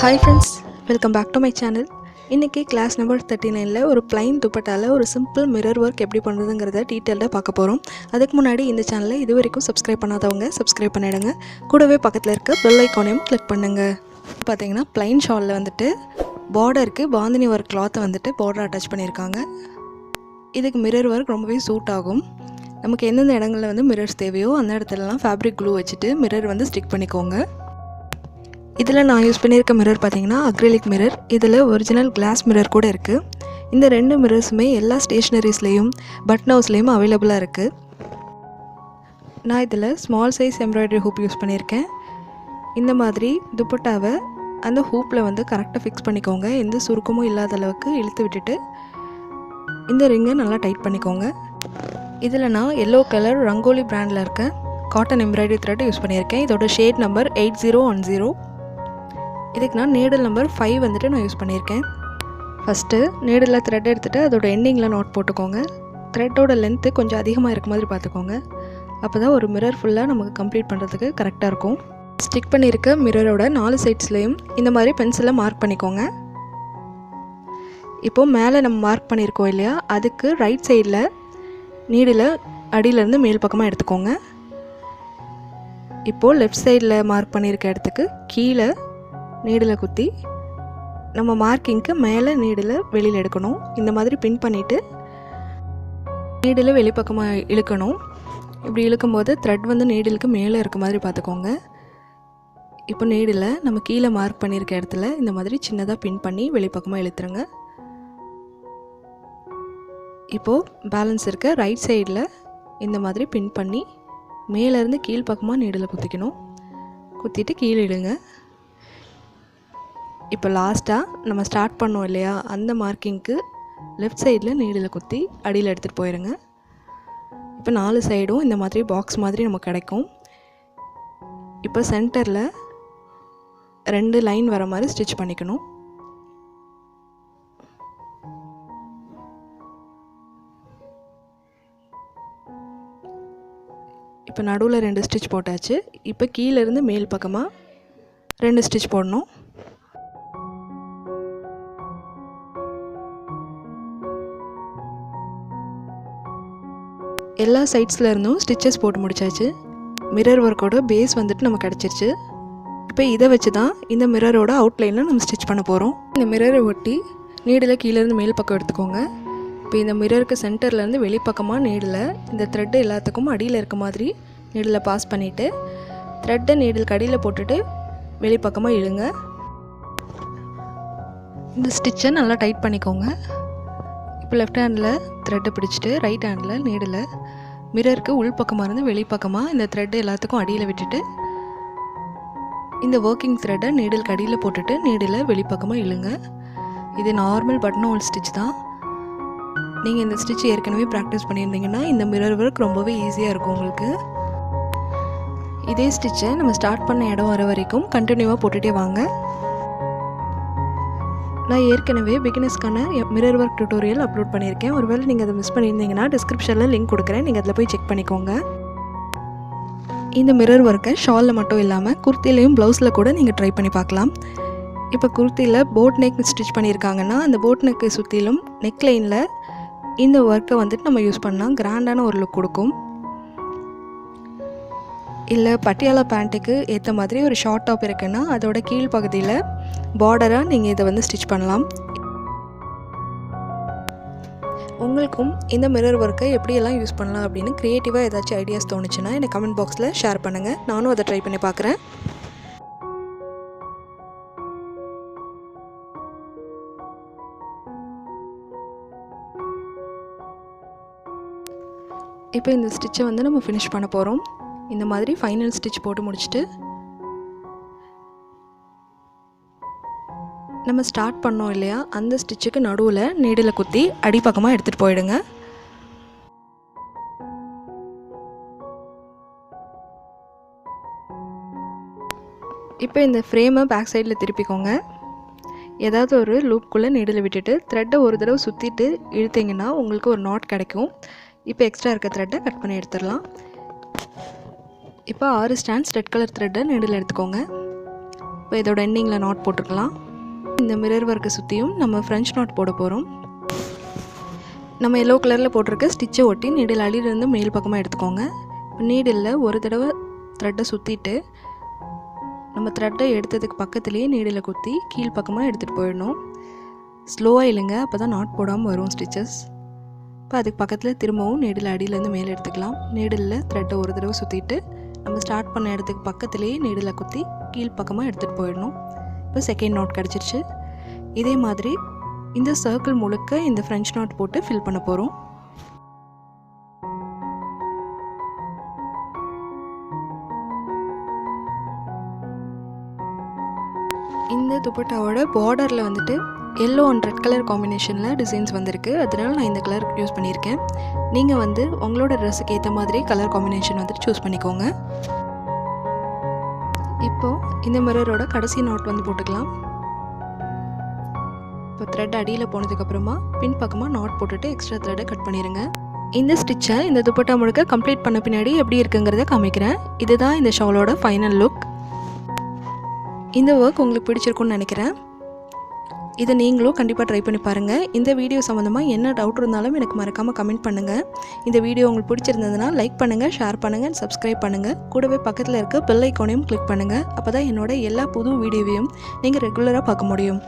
Hi friends, welcome back to my channel. இன்னைக்கு class number 39ல ஒரு plain dupattaல ஒரு simple mirror work எப்படி பண்றதுங்கறத டீடைலா பார்க்க போறோம். அதுக்கு முன்னாடி இந்த சேனலை இதுவரைக்கும் subscribe பண்ணாதவங்க subscribe பண்ணிடுங்க. கூடவே பக்கத்துல இருக்க bell icon-ஐயும் click பண்ணுங்க. பாத்தீங்கன்னா plain shawlல வந்துட்டு borderக்கு பாந்தினி work cloth வந்துட்டு border attach பண்ணிருக்காங்க. இதுக்கு mirror work ரொம்பவே சூட் ஆகும். நமக்கு எந்தெந்த இடங்கள்ல வந்து mirrors தேவையோ அந்த இடத்துலலாம் fabric glue வச்சிட்டு mirror வந்து ஸ்டிக் பண்ணிக்கோங்க. இதில் நான் யூஸ் பண்ணியிருக்க மிரர் பார்த்தீங்கன்னா அக்ரிலிக் மிரர். இதில் ஒரிஜினல் கிளாஸ் மிரர் கூட இருக்குது. இந்த ரெண்டு மிரர்ஸுமே எல்லா ஸ்டேஷ்னரிஸ்லேயும் பட்டன் ஹவுஸ்லேயும் அவைலபிளாக இருக்குது. நான் இதில் small size embroidery hoop use பண்ணியிருக்கேன். இந்த மாதிரி துப்பட்டாவை அந்த ஹூப்பில் வந்து கரெக்டாக ஃபிக்ஸ் பண்ணிக்கோங்க. எந்த சுருக்கமும் இல்லாத அளவுக்கு இழுத்து விட்டுட்டு இந்த ரிங்கை நல்லா டைட் பண்ணிக்கோங்க. இதில் நான் எல்லோ கலர் ரங்கோலி பிராண்டில் இருக்க காட்டன் எம்ப்ராய்டரி த்ரெட் யூஸ் பண்ணியிருக்கேன். இதோட ஷேட் நம்பர் 8010. இதுக்கு நான் நீடில் நம்பர் 5 வந்துட்டு நான் யூஸ் பண்ணியிருக்கேன். ஃபஸ்ட்டு நீடில் த்ரெட் எடுத்துகிட்டு அதோட எண்டிங்கில் நாட் போட்டுக்கோங்க. த்ரெட்டோட லென்த்து கொஞ்சம் அதிகமாக இருக்க மாதிரி பார்த்துக்கோங்க. அப்போ தான் ஒரு மிரர் ஃபுல்லாக நமக்கு கம்ப்ளீட் பண்ணுறதுக்கு கரெக்டாக இருக்கும். ஸ்டிக் பண்ணியிருக்க மிரரோட 4 சைட்ஸ்லேயும் இந்த மாதிரி பென்சிலை மார்க் பண்ணிக்கோங்க. இப்போது மேலே நம்ம மார்க் பண்ணியிருக்கோம் இல்லையா, அதுக்கு ரைட் சைடில் நீடில் அடியிலேருந்து மேல் பக்கமாக எடுத்துக்கோங்க. இப்போது லெஃப்ட் சைடில் மார்க் பண்ணியிருக்க இடத்துக்கு கீழே நீடில் குத்தி நம்ம மார்க்கிங்க்கு மேலே நீடில் வெளியில் எடுக்கணும். இந்த மாதிரி பின் பண்ணிவிட்டு நீடில் வெளிப்பக்கமாக இழுக்கணும். இப்படி இழுக்கும்போது த்ரெட் வந்து நீடிலுக்கு மேலே இருக்க மாதிரி பார்த்துக்கோங்க. இப்போ நீடில் நம்ம கீழே மார்க் பண்ணியிருக்க இடத்துல இந்த மாதிரி சின்னதாக பின் பண்ணி வெளிப்பக்கமாக இழுத்துருங்க. இப்போது பேலன்ஸ் இருக்க ரைட் சைடில் இந்த மாதிரி பின் பண்ணி மேலேருந்து கீழ்ப்பக்கமாக நீடில் குத்திக்கணும். குத்திட்டு கீழே இடுங்க. இப்போ லாஸ்ட்டாக நம்ம ஸ்டார்ட் பண்ணோம் இல்லையா, அந்த மார்க்கிங்க்கு லெஃப்ட் சைடில் நீடில் குத்தி அடியில் எடுத்துகிட்டு போயிடுங்க. இப்போ 4 சைடும் இந்த மாதிரி பாக்ஸ் மாதிரி நமக்கு கிடைக்கும். இப்போ சென்டரில் 2 லைன் வர மாதிரி ஸ்டிச் பண்ணிக்கணும். இப்போ நடுவில் 2 ஸ்டிச் போட்டாச்சு. இப்போ கீழேருந்து மேல் பக்கமாக 2 ஸ்டிச் போடணும். எல்லா சைட்ஸில் இருந்தும் ஸ்டிச்சஸ் போட்டு முடிச்சாச்சு. மிரர் ஒர்க்கோட பேஸ் வந்துட்டு நமக்கு கிடச்சிருச்சு. இப்போ இதை வச்சு தான் இந்த மிரரோட அவுட்லைனில் நம்ம ஸ்டிச் பண்ண போகிறோம். இந்த மிரரை ஒட்டி நீடில் கீழேருந்து மேல் பக்கம் எடுத்துக்கோங்க. இப்போ இந்த மிரருக்கு சென்டர்லேருந்து வெளிப்பக்கமாக நீடில் இந்த த்ரெட்டு எல்லாத்துக்கும் அடியில் இருக்க மாதிரி நீடில் பாஸ் பண்ணிவிட்டு த்ரெட்டை நீடிலுக்கு அடியில் போட்டுட்டு வெளிப்பக்கமாக இழுங்க. இந்த ஸ்டிச்சை நல்லா டைட் பண்ணிக்கோங்க. இப்போ லெஃப்ட் ஹேண்டில் த்ரெட்டை பிடிச்சிட்டு ரைட் ஹேண்டில் நீடில் மிரருக்கு உள்பக்கமாக இருந்து வெளிப்பக்கமாக இந்த த்ரெட்டு எல்லாத்துக்கும் அடியில் விட்டுட்டு இந்த ஒர்க்கிங் த்ரெட்டை நீடிலுக்கு அடியில் போட்டுட்டு நீடில் வெளிப்பக்கமாக இழுங்க. இது நார்மல் பட்டன் ஹோல் ஸ்டிச் தான். நீங்கள் இந்த ஸ்டிச் ஏற்கனவே ப்ராக்டிஸ் பண்ணியிருந்தீங்கன்னா இந்த மிரர் ஒர்க் ரொம்பவே ஈஸியாக இருக்கும் உங்களுக்கு. இதே ஸ்டிச்சை நம்ம ஸ்டார்ட் பண்ண இடம் வர வரைக்கும் கண்டினியூவாக போட்டுகிட்டே வாங்க. நான் ஏற்கனவே பிகினர்ஸ்க்கான மிரர் ஒர்க் டியூட்டோரியல் அப்லோட் பண்ணியிருக்கேன். ஒருவேளை நீங்கள் அதை மிஸ் பண்ணியிருந்தீங்கன்னா டிஸ்கிரிப்ஷனில் லிங்க் கொடுக்குறேன், நீங்கள் அதில் போய் செக் பண்ணிக்கோங்க. இந்த மிரர் ஒர்க்கை ஷாலில் மட்டும் இல்லாமல் குர்த்திலையும் ப்ளவுஸில் கூட நீங்கள் ட்ரை பண்ணி பார்க்கலாம். இப்போ குர்த்தியில் போட் நெக் ஸ்டிச் பண்ணியிருக்காங்கன்னா அந்த போட் நெக்கு சுற்றிலும் நெக் லைனில் இந்த ஒர்க்கை வந்துட்டு நம்ம யூஸ் பண்ணால் கிராண்டான ஒரு லுக் கொடுக்கும். இல்லை பட்டியாலா பேண்ட்டுக்கு ஏற்ற மாதிரி ஒரு ஷார்ட் டாப் இருக்குன்னா அதோட கீழ் பகுதியில் பார்டராக நீங்கள் இதை வந்து ஸ்டிச் பண்ணலாம். உங்களுக்கும் இந்த மிரர் ஒர்க்கை எப்படியெல்லாம் யூஸ் பண்ணலாம் அப்படின்னு க்ரியேட்டிவாக ஏதாச்சும் ஐடியாஸ் தோணுச்சுன்னா எனக்கு கமெண்ட் பாக்ஸில் ஷேர் பண்ணுங்கள். நானும் அதை ட்ரை பண்ணி பார்க்குறேன். இப்போ இந்த ஸ்டிச்சை வந்து நம்ம ஃபினிஷ் பண்ண போகிறோம். இந்த மாதிரி ஃபைனல் ஸ்டிச் போட்டு முடிச்சுட்டு நம்ம ஸ்டார்ட் பண்ணோம் இல்லையா, அந்த ஸ்டிச்சுக்கு நடுவில் நீடில் குத்தி அடிப்பக்கமாக எடுத்துகிட்டு போயிடுங்க. இப்போ இந்த ஃப்ரேமை பேக் சைடில் திருப்பிக்கோங்க. ஏதாவது ஒரு லூப்குள்ளே நீடில் விட்டுட்டு த்ரெட்டை ஒரு தடவை சுற்றிட்டு இழுத்தீங்கன்னா உங்களுக்கு ஒரு நாட் கிடைக்கும். இப்போ எக்ஸ்ட்ரா இருக்க த்ரெட்டை கட் பண்ணி எடுத்துடலாம். இப்போ 6 ஸ்டாண்ட்ஸ் ரெட் கலர் த்ரெட்டை நீடில் எடுத்துக்கோங்க. இப்போ இதோட எண்டிங்கில் நாட் போட்டுக்கலாம். இந்த மிரர் ஒர்க்கை சுற்றியும் நம்ம ஃப்ரெஞ்ச் நாட் போட போகிறோம். நம்ம எல்லோ கலரில் போட்டிருக்க ஸ்டிச்சை ஒட்டி நீடில் அடியிலேருந்து மேல் பக்கமாக எடுத்துக்கோங்க. நீடில் ஒரு தடவை த்ரெட்டை சுற்றிட்டு நம்ம த்ரெட்டை எடுத்ததுக்கு பக்கத்துலேயே நீடில் குத்தி கீழ் பக்கமாக எடுத்துகிட்டு போயிடணும். ஸ்லோவாக இல்லைங்க, அப்போ தான் நாட் போடாமல் வரும் ஸ்டிச்சஸ். இப்போ அதுக்கு பக்கத்தில் திரும்பவும் நீடில் அடியிலேருந்து மேலே எடுத்துக்கலாம். நீடில் த்ரெட்டை ஒரு தடவை சுற்றிட்டு நம்ம ஸ்டார்ட் பண்ண இடத்துக்கு பக்கத்துலேயே நீடில் குத்தி கீழ் பக்கமாக எடுத்துகிட்டு போயிடணும். இப்போ செகண்ட் நாட் கிடச்சிருச்சு. இதே மாதிரி இந்த சர்க்கிள் முழுக்க இந்த ஃப்ரெஞ்ச் நாட் போட்டு ஃபில் பண்ண போகிறோம். இந்த துப்பட்டாவோட பார்டரில் வந்துட்டு எல்லோ அண்ட் ரெட் கலர் காம்பினேஷனில் டிசைன்ஸ் வந்திருக்கு. அதனால நான் இந்த கலர் யூஸ் பண்ணியிருக்கேன். நீங்கள் வந்து உங்களோட ட்ரெஸ்ஸுக்கு ஏற்ற மாதிரி கலர் காம்பினேஷன் வந்துட்டு சூஸ் பண்ணிக்கோங்க. இப்போது இந்த மிரரோட கடைசி நாட் வந்து போட்டுக்கலாம். இப்போ த்ரெட் அடியில் போனதுக்கப்புறமா பின் பக்கமாக நாட் போட்டுட்டு எக்ஸ்ட்ரா த்ரெட்டை கட் பண்ணிடுங்க. இந்த ஸ்டிச்சை இந்த துப்பட்டா முழுக்க கம்ப்ளீட் பண்ண பின்னாடி எப்படி இருக்குங்கிறத காமிக்கிறேன். இதுதான் இந்த ஷாலோட ஃபைனல் லுக். இந்த ஒர்க் உங்களுக்கு பிடிச்சிருக்குன்னு நினைக்கிறேன். இதை நீங்களும் கண்டிப்பாக ட்ரை பண்ணி பாருங்கள். இந்த வீடியோ சம்மந்தமாக என்ன டவுட் இருந்தாலும் எனக்கு மறக்காமல் கமெண்ட் பண்ணுங்கள். இந்த வீடியோ உங்களுக்கு பிடிச்சிருந்ததுன்னா லைக் பண்ணுங்கள், ஷேர் பண்ணுங்கள், சப்ஸ்கிரைப் பண்ணுங்கள். கூடவே பக்கத்தில் இருக்க பெல் ஐக்கானையும் கிளிக் பண்ணுங்கள். அப்போ தான் என்னோட எல்லா புது வீடியோவையும் நீங்கள் ரெகுலராக பார்க்க முடியும்.